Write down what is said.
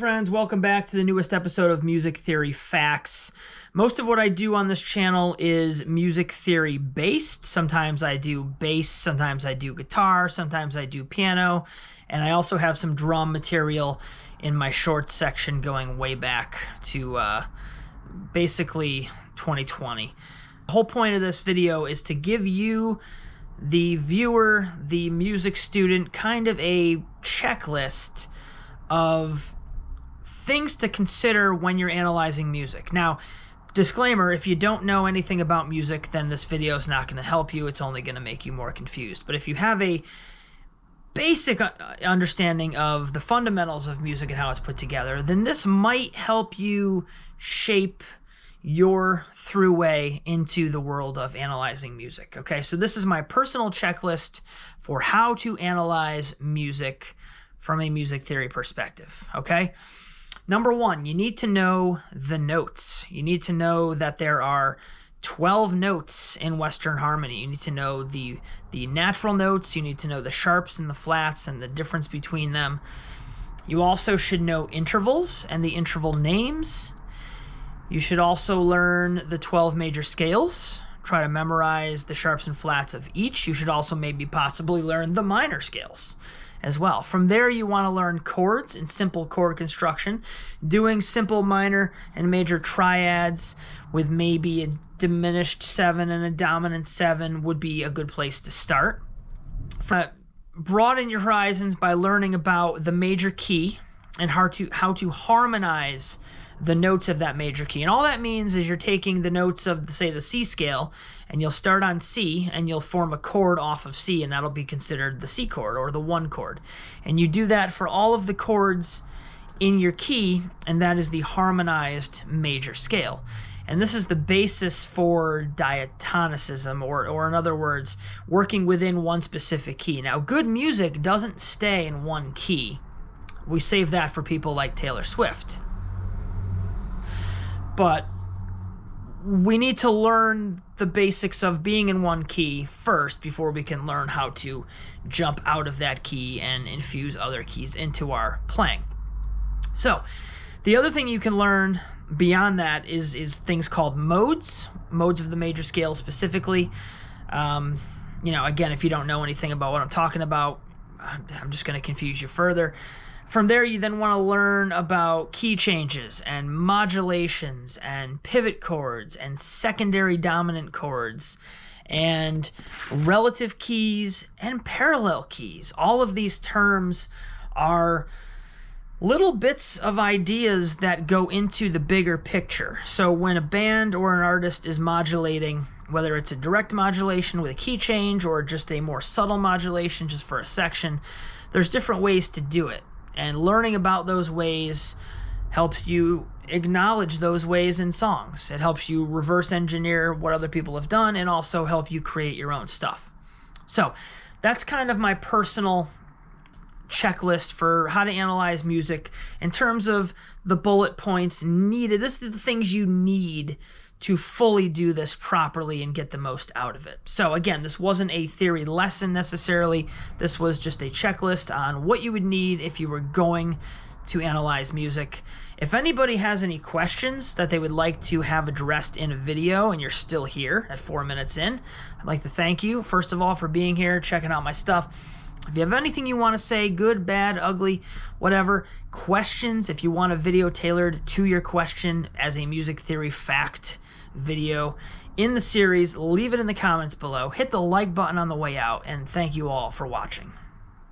Friends, welcome back to the newest episode of Music Theory Facts. Most of what I do on this channel is music theory based. Sometimes I do bass, sometimes I do guitar, sometimes I do piano, and I also have some drum material in my shorts section going way back to basically 2020. The whole point of this video is to give you, the viewer, the music student, kind of a checklist of things to consider when you're analyzing music. Now, disclaimer, if you don't know anything about music, then this video is not going to help you. It's only going to make you more confused. But if you have a basic understanding of the fundamentals of music and how it's put together, then this might help you shape your throughway into the world of analyzing music. Okay, so this is my personal checklist for how to analyze music from a music theory perspective. Okay. Number one, you need to know the notes. You need to know that there are 12 notes in Western harmony. You need to know the natural notes. You need to know the sharps and the flats and the difference between them. You also should know intervals and the interval names. You should also learn the 12 major scales. Try to memorize the sharps and flats of each. You should also maybe possibly learn the minor scales as well. From there, you want to learn chords and simple chord construction. Doing simple minor and major triads with maybe a diminished 7 and a dominant 7 would be a good place to start. Broaden your horizons by learning about the major key and how to harmonize the notes of that major key. And all that means is you're taking the notes of, say, the C scale, and you'll start on C, and you'll form a chord off of C, and that'll be considered the C chord or the 1 chord. And you do that for all of the chords in your key, and that is the harmonized major scale. And this is the basis for diatonicism, or in other words, working within one specific key. Now, good music doesn't stay in one key. We save that for people like Taylor Swift. But we need to learn the basics of being in one key first before we can learn how to jump out of that key and infuse other keys into our playing. So the other thing you can learn beyond that is things called modes of the major scale specifically. Again, if you don't know anything about what I'm talking about, I'm just going to confuse you further. From there, you then want to learn about key changes and modulations and pivot chords and secondary dominant chords and relative keys and parallel keys. All of these terms are little bits of ideas that go into the bigger picture. So when a band or an artist is modulating, whether it's a direct modulation with a key change or just a more subtle modulation just for a section, there's different ways to do it. And learning about those ways helps you acknowledge those ways in songs. It helps you reverse engineer what other people have done and also help you create your own stuff. So that's kind of my personal checklist for how to analyze music in terms of the bullet points needed. This is the things you need to fully do this properly and get the most out of it. So again, this wasn't a theory lesson necessarily. This was just a checklist on what you would need if you were going to analyze music. If anybody has any questions that they would like to have addressed in a video and you're still here at 4 minutes in, I'd like to thank you, first of all, for being here, checking out my stuff. If you have anything you want to say, good, bad, ugly, whatever, questions, if you want a video tailored to your question as a music theory fact video in the series, leave it in the comments below. Hit the like button on the way out, and thank you all for watching.